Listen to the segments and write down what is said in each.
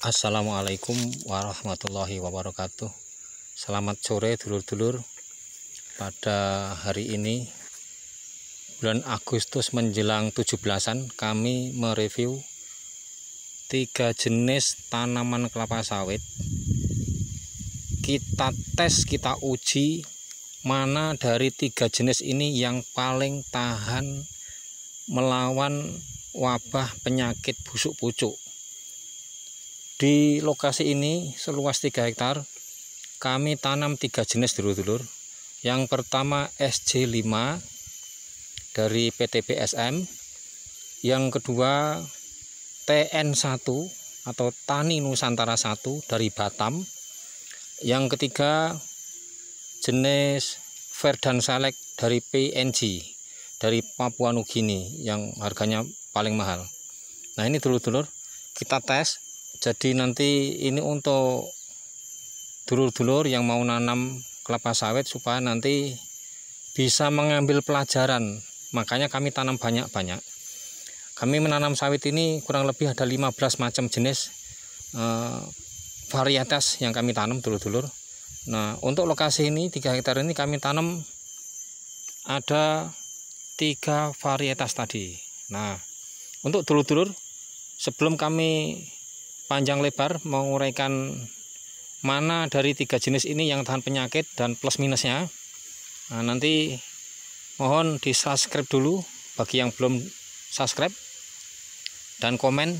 Assalamualaikum warahmatullahi wabarakatuh. Selamat sore dulur-dulur. Pada hari ini bulan Agustus menjelang 17-an, kami mereview 3 jenis tanaman kelapa sawit. Kita tes, kita uji mana dari 3 jenis ini yang paling tahan melawan wabah penyakit busuk pucuk. Di lokasi ini seluas 3 hektar kami tanam 3 jenis dulur-dulur. Yang pertama SJ5 dari PT BSM, yang kedua TN1 atau Tani Nusantara 1 dari Batam, yang ketiga jenis Verdant Select dari PNG dari Papua Nugini yang harganya paling mahal. Nah, ini dulur-dulur kita tes. Jadi nanti ini untuk dulur-dulur yang mau nanam kelapa sawit supaya nanti bisa mengambil pelajaran. Makanya kami tanam banyak-banyak. Kami menanam sawit ini kurang lebih ada 15 macam jenis varietas yang kami tanam dulur-dulur. Nah, untuk lokasi ini 3 hektar ini kami tanam ada 3 varietas tadi. Nah, untuk dulur-dulur sebelum kami panjang lebar menguraikan mana dari 3 jenis ini yang tahan penyakit dan plus minusnya, nah, nanti mohon di subscribe dulu bagi yang belum subscribe, dan komen,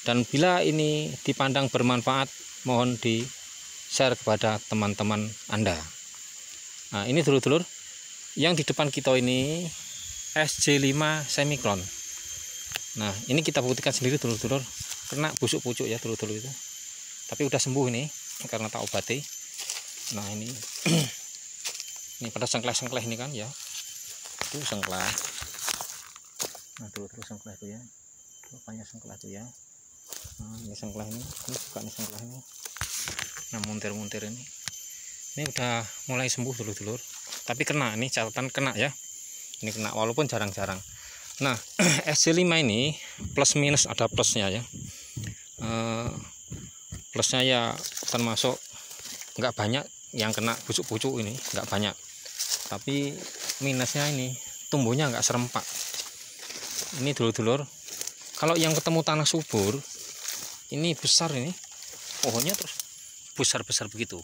dan bila ini dipandang bermanfaat mohon di share kepada teman-teman Anda. Nah, ini dulur-dulur yang di depan kita ini SJ5 semikron. Nah, ini kita buktikan sendiri dulur-dulur, kena busuk pucuk ya dulur-dulur itu, tapi udah sembuh ini karena tak obati. Nah, ini ini pada sengkleh-sengkleh ini kan ya, itu sengkleh. Nah, dulur-dulur sengkleh itu ya, rupanya sengkleh itu ya. Nah, ini sengkleh ini juga nih sengkleh ini. Nah, muntir-muntir ini udah mulai sembuh dulur-dulur, tapi kena, ini catatan kena ya, ini kena walaupun jarang-jarang. Nah, SJ5 ini plus minus ada plusnya ya. Plusnya ya termasuk nggak banyak yang kena busuk pucuk, ini nggak banyak, tapi minusnya ini tumbuhnya nggak serempak. Ini dulur-dulur, kalau yang ketemu tanah subur ini besar, ini pohonnya terus besar-besar begitu,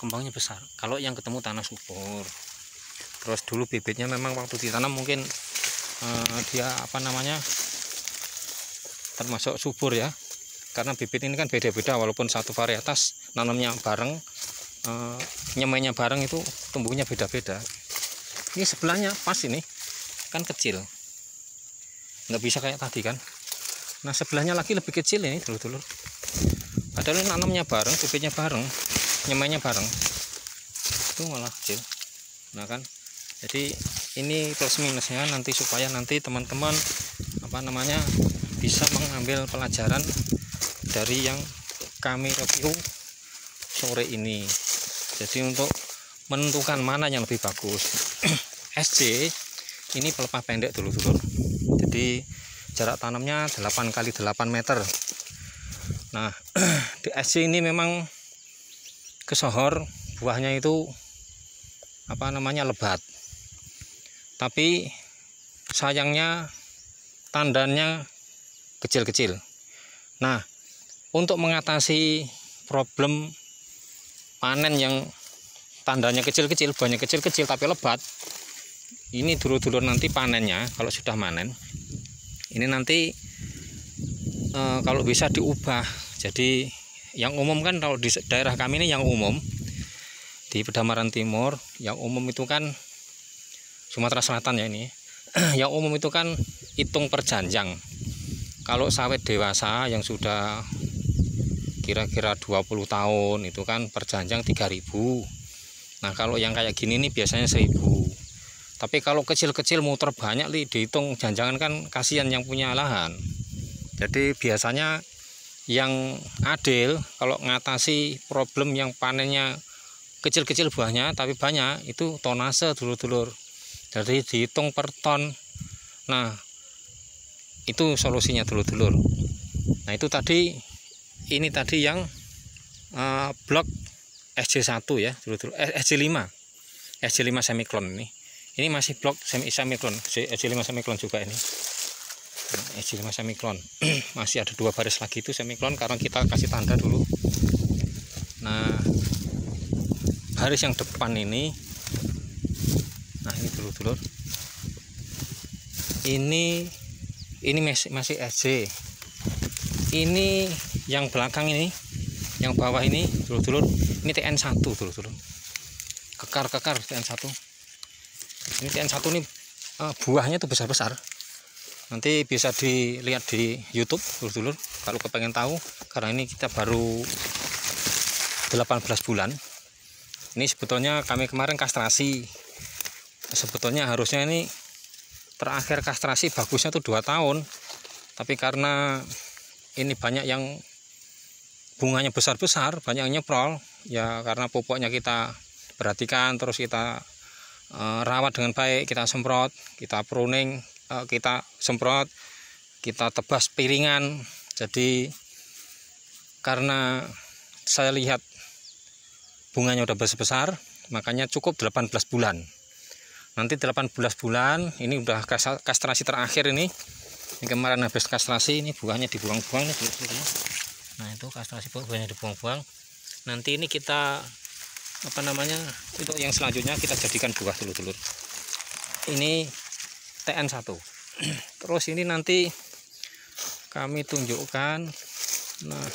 kembangnya besar. Kalau yang ketemu tanah subur, terus dulu bibitnya memang waktu ditanam mungkin dia termasuk subur ya, karena bibit ini kan beda-beda walaupun satu varietas, nanamnya bareng, nyemainya bareng, itu tumbuhnya beda-beda. Ini sebelahnya pas, ini kan kecil, nggak bisa kayak tadi kan. Nah, sebelahnya lagi lebih kecil ini dulur-dulur, padahal ini nanamnya bareng, bibitnya bareng, nyemainya bareng, itu malah kecil. Nah kan, jadi ini plus minusnya nanti, supaya nanti teman-teman bisa mengambil pelajaran dari yang kami review sore ini. Jadi untuk menentukan mana yang lebih bagus. SJ ini pelepah pendek dulur-dulur, jadi jarak tanamnya 8x8 meter. Nah, di SJ ini memang kesohor buahnya itu lebat, tapi sayangnya tandannya kecil-kecil. Nah, untuk mengatasi problem panen yang tandanya kecil-kecil, buahnya kecil-kecil tapi lebat, ini dulur-dulur nanti panennya kalau sudah manen ini nanti kalau bisa diubah. Jadi yang umum kan, kalau di daerah kami ini yang umum di Pedamaran Timur, yang umum itu kan Sumatera Selatan ya ini. Yang umum itu kan hitung per janjang. Kalau sawit dewasa yang sudah kira-kira 20 tahun itu kan per janjang 3.000. Nah, kalau yang kayak gini nih biasanya 1.000. Tapi kalau kecil-kecil muter banyak dihitung janjangan kan kasihan yang punya lahan. Jadi biasanya yang adil kalau ngatasi problem yang panennya kecil-kecil buahnya tapi banyak, itu tonase dulur-dulur. Jadi dihitung per ton. Nah, itu solusinya dulur-dulur. Nah, itu tadi ini tadi yang blok SJ1 ya, SJ5 semiklon ini. Ini masih blok semiklon, SJ5 semiklon juga ini. SJ5 semiklon. Masih ada 2 baris lagi itu semiklon karena kita kasih tanda dulu. Nah, baris yang depan ini, nah ini dulur-dulur. Ini masih SJ. Ini yang belakang ini, yang bawah ini dulur-dulur, ini TN1 dulur-dulur. Kekar TN1. Ini TN1 ini buahnya itu besar-besar. Nanti bisa dilihat di YouTube dulur-dulur kalau kepengen tahu, karena ini kita baru 18 bulan. Ini sebetulnya kami kemarin kastrasi. Sebetulnya harusnya ini terakhir kastrasi bagusnya tuh 2 tahun. Tapi karena ini banyak yang bunganya besar-besar, banyak yang nyeprol ya, karena pupuknya kita perhatikan, terus kita rawat dengan baik, kita semprot, kita pruning, kita semprot, kita tebas piringan. Jadi karena saya lihat bunganya udah besar-besar, makanya cukup 18 bulan. Nanti 18 bulan ini udah kastrasi terakhir ini. Ini kemarin habis kastrasi, ini buahnya dibuang-buang nih. Nah, itu kastrasi buahnya dibuang-buang. Nanti ini kita untuk yang selanjutnya kita jadikan buah dulur-dulur. Ini TN1. Terus ini nanti kami tunjukkan, nah,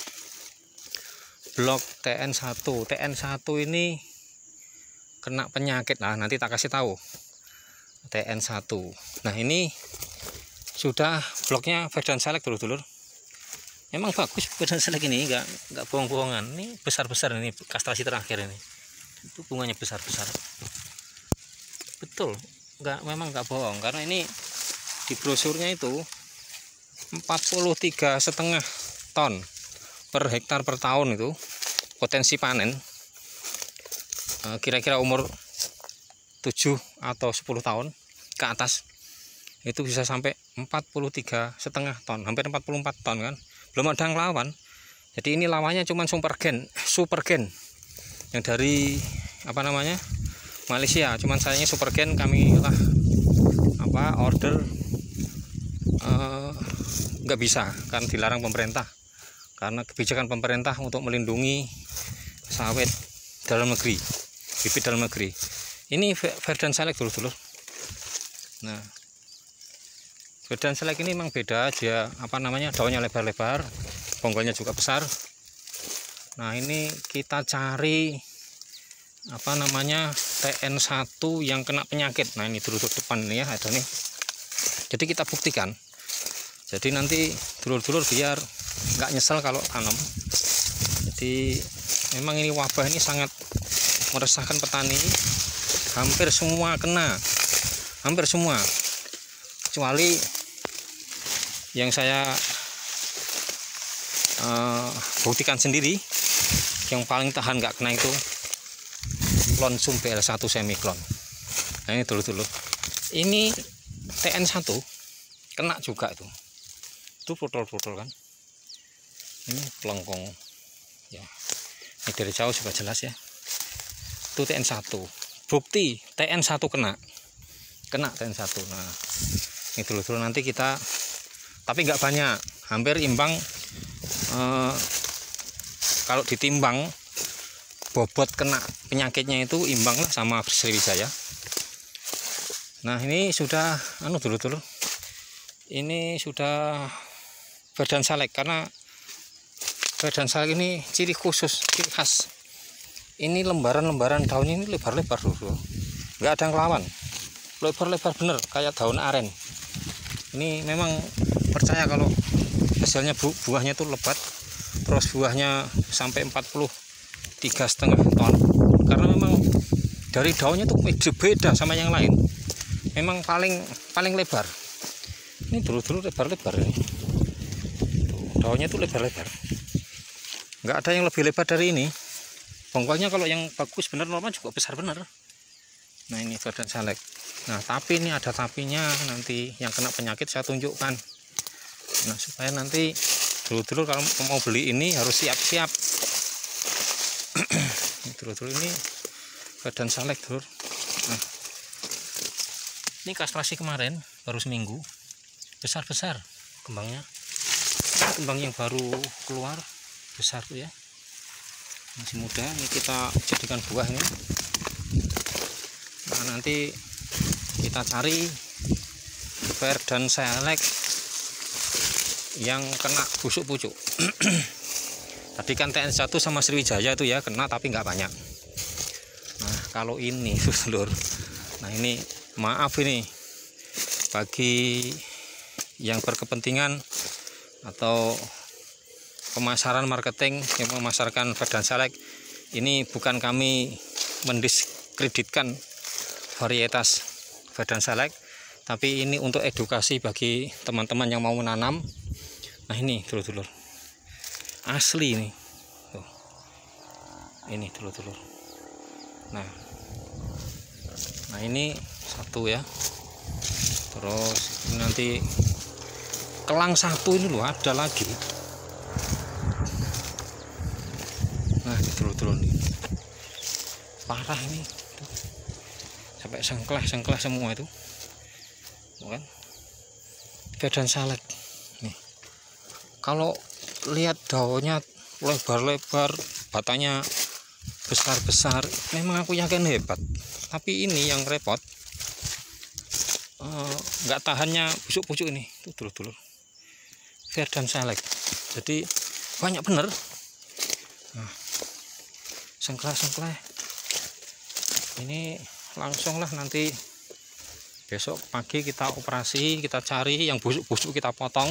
blok TN1 ini kena penyakit. Nah, nanti tak kasih tahu TN1. Nah, ini sudah bloknya Ferdan Select dulur-dulur. Memang bagus Ferdan Select ini, enggak bohong-bohongan. Ini besar-besar, ini kastrasi terakhir ini. Itu bunganya besar-besar. Betul, memang enggak bohong, karena ini di brosurnya itu 43,5 ton per hektar per tahun itu potensi panen. Kira-kira umur 7 atau 10 tahun ke atas itu bisa sampai 43,5 ton, hampir 44 ton kan. Belum ada yang lawan. Jadi ini lawannya cuma supergen yang dari Malaysia. Cuman sayangnya supergen kami order nggak bisa, kan dilarang pemerintah, karena kebijakan pemerintah untuk melindungi sawit dalam negeri, bibit dalam negeri. Ini Ferdan Select dulur-dulur. Nah, Ferdan Select ini memang beda, dia daunnya lebar-lebar, bonggolnya juga besar. Nah, ini kita cari TN1 yang kena penyakit. Nah, ini dulur-dulur depan ini ya, ada nih. Jadi kita buktikan. Jadi nanti dulur-dulur biar nggak nyesel kalau tanam. Jadi memang ini wabah ini sangat meresahkan petani. Hampir semua kena, hampir semua, kecuali yang saya buktikan sendiri, yang paling tahan nggak kena itu Lonsum BL1 semiklon. Nah, ini dulu ini TN1 kena juga itu protol-protol kan, ini pelengkong ya, ini dari jauh juga jelas ya, itu TN1, bukti TN1 kena TN1. Nah, ini dulu nanti kita, tapi nggak banyak, hampir imbang. Kalau ditimbang bobot kena penyakitnya itu imbang lah sama Sriwijaya. Nah, ini sudah dulu ini sudah Ferdan Select, karena Ferdan Select ini ciri khusus, ciri khas. Ini lembaran-lembaran daunnya ini lebar-lebar dulu, nggak ada yang lawan, lebar-lebar bener kayak daun aren. Ini memang percaya kalau hasilnya buahnya itu lebat, terus buahnya sampai 43,5 ton, karena memang dari daunnya itu beda sama yang lain, memang paling lebar. Ini dulu lebar-lebar ini, daunnya itu lebar-lebar, nggak ada yang lebih lebar dari ini. Bonggolnya kalau yang bagus bener normal juga besar bener. Nah, ini Ferdan Select. Nah, tapi ini ada tapinya, nanti yang kena penyakit saya tunjukkan. Nah, supaya nanti dulur-dulur kalau mau beli ini harus siap-siap. Dulur-dulur ini Vedan Salek, dulur. Nah, ini kastrasi kemarin baru seminggu, besar-besar kembangnya. Kembang yang baru keluar besar tuh ya, masih muda. Ini kita jadikan buah ini. Nah, nanti kita cari Vedan Salek yang kena busuk pucuk. Tadi kan TN1 sama Sriwijaya tuh ya kena, tapi nggak banyak. Nah, kalau ini dulur, nah ini maaf ini bagi yang berkepentingan atau pemasaran marketing yang memasarkan Vedan Salek, ini bukan kami mendiskreditkan varietas Vedan Salek, tapi ini untuk edukasi bagi teman-teman yang mau menanam. Nah, ini dulur-dulur asli ini tuh. Ini dulur-dulur. Nah ini satu ya, terus nanti kelang satu ini loh ada lagi. Nah, dulur-dulur nih parah ini tuh. Sampai sengkleh semua itu kan Vedan Salek nih. Kalau lihat daunnya lebar-lebar, batanya besar-besar, memang aku yakin hebat. Tapi ini yang repot, nggak tahannya busuk-busuk ini tuh dulur-dulur. Vedan Salek jadi banyak bener. Nah, sengkleh ini langsung lah, nanti besok pagi kita operasi, kita cari yang busuk-busuk kita potong.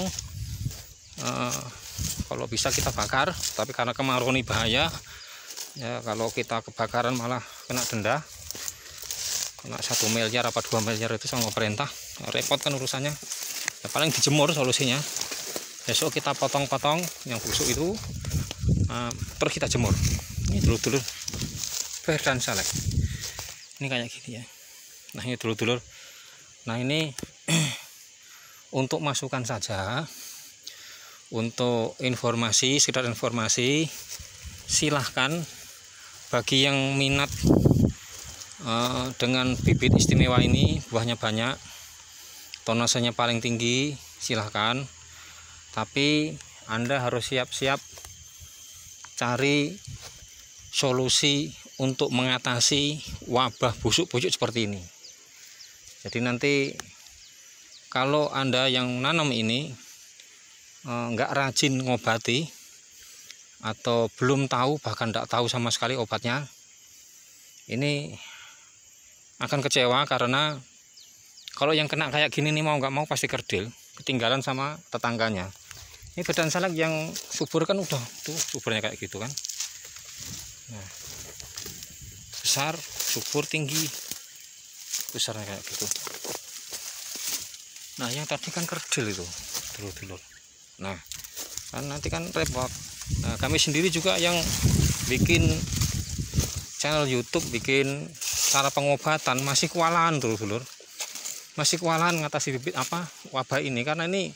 Kalau bisa kita bakar, tapi karena kemarau ini bahaya ya, kalau kita kebakaran malah kena denda, kena 1 miliar apa 2 miliar itu sama pemerintah. Repot kan urusannya ya, paling dijemur solusinya. Besok kita potong-potong yang busuk itu, terus kita jemur. Ini dulur-dulur Vedan Salek ini kayak gini ya. Nah, ini dulur-dulur, nah ini untuk masukan saja, untuk informasi, sekedar informasi. Silahkan bagi yang minat dengan bibit istimewa ini, buahnya banyak, tonasenya paling tinggi, silahkan. Tapi Anda harus siap-siap cari solusi untuk mengatasi wabah busuk-busuk seperti ini. Jadi nanti kalau Anda yang nanam ini nggak rajin ngobati, atau belum tahu, bahkan tidak tahu sama sekali obatnya, ini akan kecewa. Karena kalau yang kena kayak gini nih, mau nggak mau pasti kerdil, ketinggalan sama tetangganya. Ini Vedan Salek yang subur kan udah tuh suburnya kayak gitu kan. Nah, besar, subur, tinggi, besarnya kayak gitu. Nah, yang tadi kan kerdil itu dulur-dulur. Nah, kan nanti kan repot. Nah, kami sendiri juga yang bikin channel YouTube, bikin cara pengobatan, masih kewalahan dulur-dulur. Masih kewalahan ngatasi bibit wabah ini, karena ini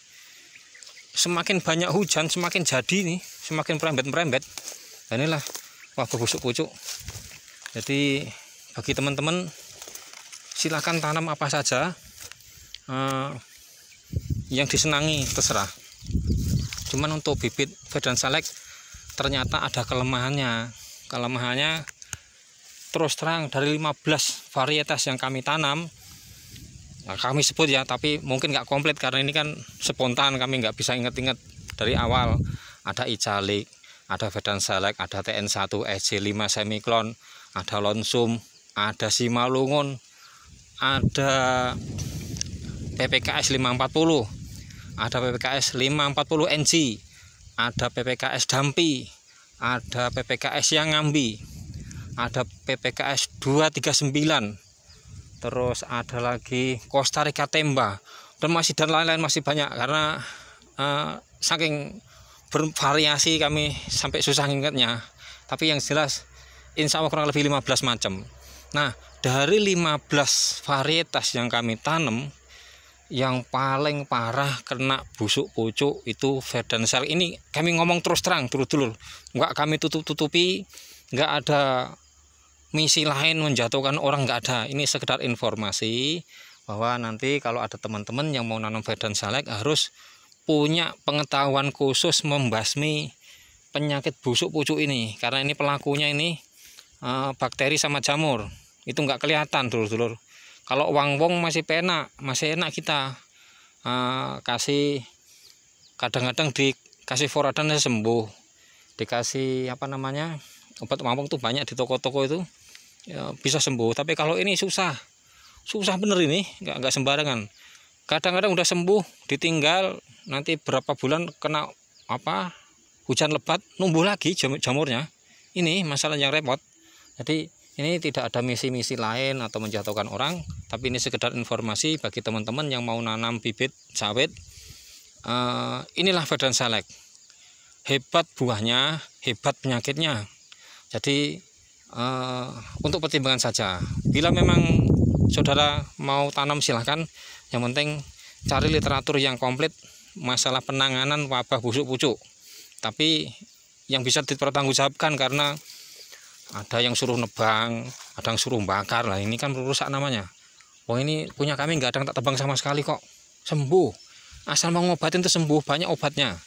semakin banyak hujan, semakin jadi nih, semakin merembet. Dan inilah wabah busuk pucuk. Jadi bagi teman-teman, silahkan tanam apa saja yang disenangi, terserah. Cuman untuk bibit Vedan Salek ternyata ada kelemahannya. Kelemahannya terus terang, dari 15 varietas yang kami tanam, nah, kami sebut ya, tapi mungkin nggak komplit karena ini kan spontan, kami nggak bisa inget-inget dari awal. Ada Icalik, ada Vedan Salek, ada TN1, SJ5 Semiklon, ada Lonsum, ada Simalungun, ada PPKS 540, ada PPKS 540 NG, ada PPKS Dampi, ada PPKS yang Ngambi, ada PPKS 239, terus ada lagi Costa Rica Temba, dan lain-lain masih banyak. Karena saking bervariasi kami sampai susah ingatnya. Tapi yang jelas insya Allah kurang lebih 15 macam. Nah, dari 15 varietas yang kami tanam, yang paling parah kena busuk pucuk itu Vedan Select. Ini kami ngomong terus terang dulur-dulur, nggak kami tutup-tutupi, nggak ada misi lain menjatuhkan orang, nggak ada. Ini sekedar informasi bahwa nanti kalau ada teman-teman yang mau nanam Vedan Select harus punya pengetahuan khusus membasmi penyakit busuk pucuk ini, karena ini pelakunya ini bakteri sama jamur. Itu nggak kelihatan dulur-dulur. Kalau wong-wong masih enak kita kasih, kadang-kadang dikasih Foradan sembuh, dikasih apa namanya obat wong tuh banyak di toko-toko itu ya, bisa sembuh. Tapi kalau ini susah bener, ini nggak sembarangan. Kadang-kadang udah sembuh ditinggal, nanti berapa bulan kena apa hujan lebat numbuh lagi jamurnya. Ini masalah yang repot. Jadi ini tidak ada misi-misi lain atau menjatuhkan orang, tapi ini sekedar informasi bagi teman-teman yang mau nanam bibit sawit. Inilah Vedan Select. Hebat buahnya, hebat penyakitnya. Jadi untuk pertimbangan saja. Bila memang saudara mau tanam silahkan. Yang penting cari literatur yang komplit masalah penanganan wabah busuk pucuk. Tapi yang bisa dipertanggungjawabkan, karena ada yang suruh nebang, ada yang suruh bakar. Lah ini kan merusak namanya. Oh ini punya kami nggak ada yang tak tebang sama sekali kok, sembuh. Asal mau ngobatin itu sembuh, banyak obatnya.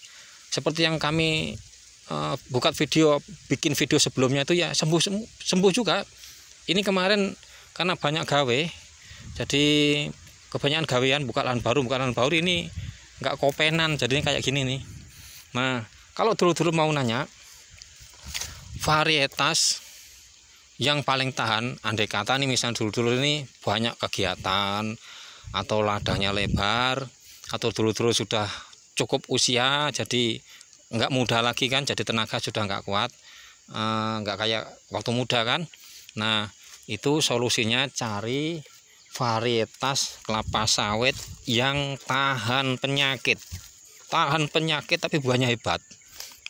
Seperti yang kami bikin video sebelumnya itu ya sembuh juga. Ini kemarin karena banyak gawe, jadi kebanyakan gawean buka lahan baru ini nggak kopenan, jadinya kayak gini nih. Nah kalau dulu mau nanya varietas yang paling tahan, andai kata nih misalnya dulu ini banyak kegiatan atau ladangnya lebar, atau dulu sudah cukup usia jadi nggak muda lagi kan, jadi tenaga sudah nggak kuat, nggak kayak waktu muda kan. Nah itu solusinya cari varietas kelapa sawit yang tahan penyakit tapi buahnya hebat.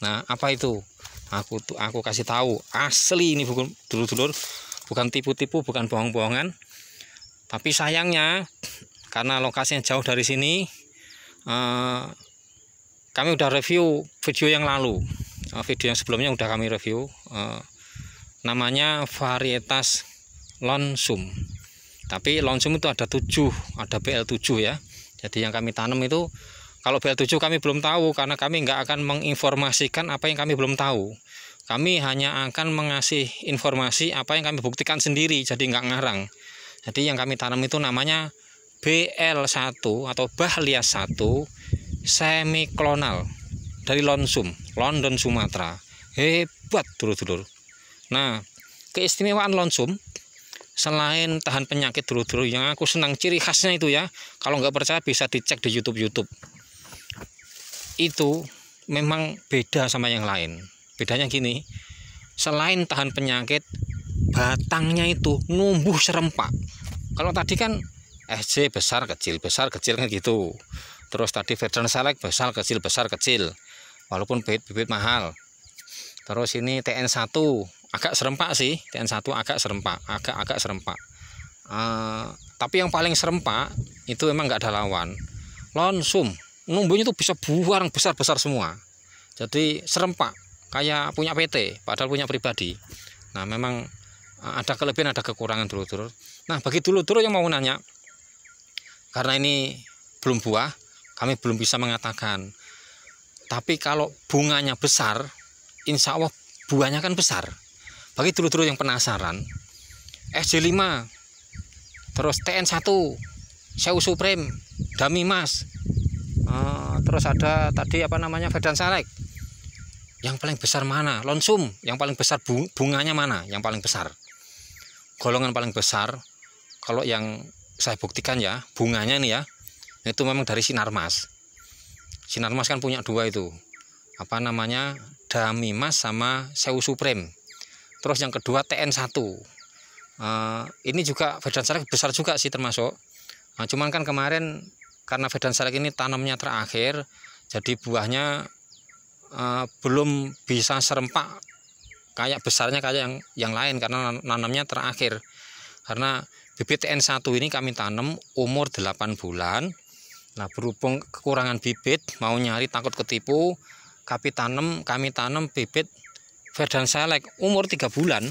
Nah apa itu? Aku kasih tahu, asli ini bukan dulur-dulur, bukan tipu-tipu, bukan bohong-bohongan. Tapi sayangnya karena lokasinya jauh dari sini, kami udah review video yang lalu, video yang sebelumnya udah kami review, namanya varietas Lonsum. Tapi Lonsum itu ada 7, ada BL7 ya. Jadi yang kami tanam itu, kalau BL7 kami belum tahu, karena kami nggak akan menginformasikan apa yang kami belum tahu. Kami hanya akan mengasih informasi apa yang kami buktikan sendiri, jadi nggak ngarang. Jadi yang kami tanam itu namanya BL1 atau Bahlias 1 semiklonal dari Lonsum, London Sumatera. Hebat dulur-dulur. Nah keistimewaan Lonsum selain tahan penyakit dulur-dulur, yang aku senang ciri khasnya itu ya, kalau nggak percaya bisa dicek di YouTube. Itu memang beda sama yang lain. Bedanya gini, selain tahan penyakit, batangnya itu numbuh serempak. Kalau tadi kan SC besar kecil kan gitu. Terus tadi Vedan Select besar kecil, walaupun bibit mahal. Terus ini TN1 agak serempak sih, TN1 agak serempak. Tapi yang paling serempak itu memang nggak ada lawan, Lonsum. Numbuhnya tuh bisa buang besar-besar semua. Jadi serempak, kayak punya PT, padahal punya pribadi. Nah memang ada kelebihan, ada kekurangan dulur-dulur. Nah bagi dulur-dulur yang mau nanya, karena ini belum buah, kami belum bisa mengatakan. Tapi kalau bunganya besar, insya Allah buahnya kan besar. Bagi dulur-dulur yang penasaran, SJ5, terus TN1, Seu Supreme, Damimas, terus ada tadi apa namanya Vedan Select. Yang paling besar mana? Lonsum. Yang paling besar bunganya mana? Yang paling besar. Golongan paling besar kalau yang saya buktikan ya, bunganya nih ya, itu memang dari Sinarmas. Sinarmas kan punya 2 itu. Apa namanya? Damimas sama Seu Supreme. Terus yang kedua TN1. Ini juga Vedan Select besar juga sih termasuk. Cuman kan kemarin karena Vedan Select ini tanamnya terakhir, jadi buahnya belum bisa serempak kayak besarnya kayak yang lain, karena nanamnya terakhir. Karena bibit TN1 ini kami tanam umur 8 bulan, Nah, berhubung kekurangan bibit, mau nyari takut ketipu, kami tanam bibit Verdant Select umur 3 bulan.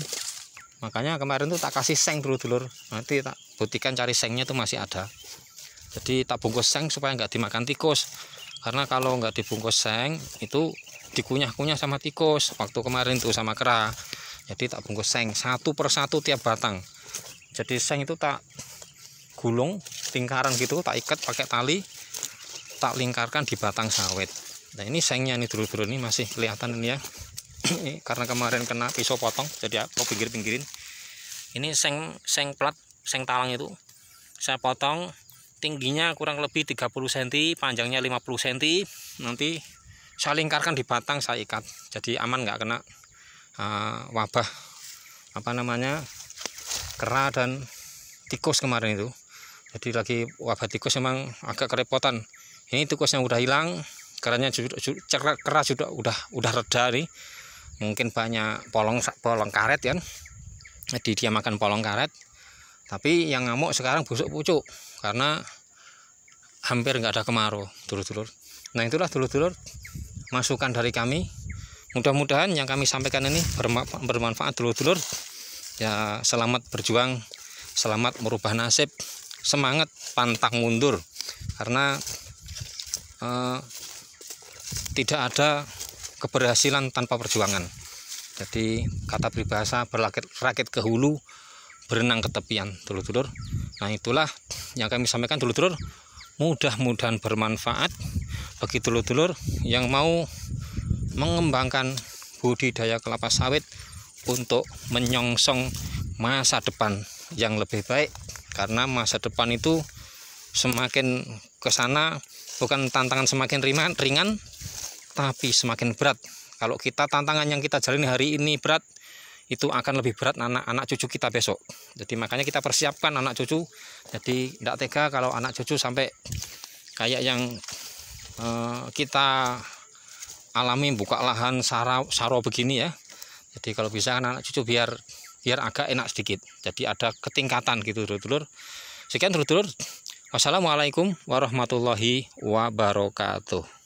Makanya kemarin tuh tak kasih seng dulur-dulur. Nanti tak buktikan cari sengnya tuh masih ada. Jadi tak bungkus seng supaya nggak dimakan tikus. Karena kalau nggak dibungkus seng itu dikunyah-kunyah sama tikus. Waktu kemarin tuh sama kera. Jadi tak bungkus seng satu persatu tiap batang. Jadi seng itu tak gulung lingkaran gitu, tak ikat pakai tali, tak lingkarkan di batang sawit. Nah ini sengnya nih dulur-dulur, ini masih kelihatan ini ya. Karena kemarin kena pisau potong, jadi aku pinggir-pinggirin. Ini seng plat, seng talang itu saya potong, tingginya kurang lebih 30 cm, panjangnya 50 cm. Nanti saya lingkarkan di batang, saya ikat, jadi aman, nggak kena wabah kera dan tikus kemarin itu. Jadi lagi wabah tikus memang agak kerepotan. Ini tikus yang udah hilang, keranya kera sudah udah reda nih. Mungkin banyak polong karet kan, jadi dia makan polong karet. Tapi yang ngamuk sekarang busuk pucuk karena hampir nggak ada kemarau dulur-dulur. Nah itulah dulur-dulur masukan dari kami. Mudah-mudahan yang kami sampaikan ini bermanfaat dulur-dulur. Ya, selamat berjuang, selamat merubah nasib, semangat pantang mundur, karena tidak ada keberhasilan tanpa perjuangan. Jadi kata peribahasa, berakit ke hulu, berenang ke tepian dulur-dulur. Nah itulah yang kami sampaikan dulur-dulur. Mudah-mudahan bermanfaat bagi dulur-dulur yang mau mengembangkan budidaya kelapa sawit untuk menyongsong masa depan yang lebih baik. Karena masa depan itu semakin ke sana, bukan tantangan semakin ringan, tapi semakin berat. Kalau kita tantangan yang kita jalani hari ini berat, itu akan lebih berat anak-anak cucu kita besok. Jadi makanya kita persiapkan anak cucu. Jadi tidak tega kalau anak cucu sampai kayak yang kita alami, buka lahan saro begini ya. Jadi kalau bisa anak cucu biar agak enak sedikit. Jadi ada ketingkatan gitu dulur-dulur. Sekian dulur-dulur. Wassalamualaikum warahmatullahi wabarakatuh.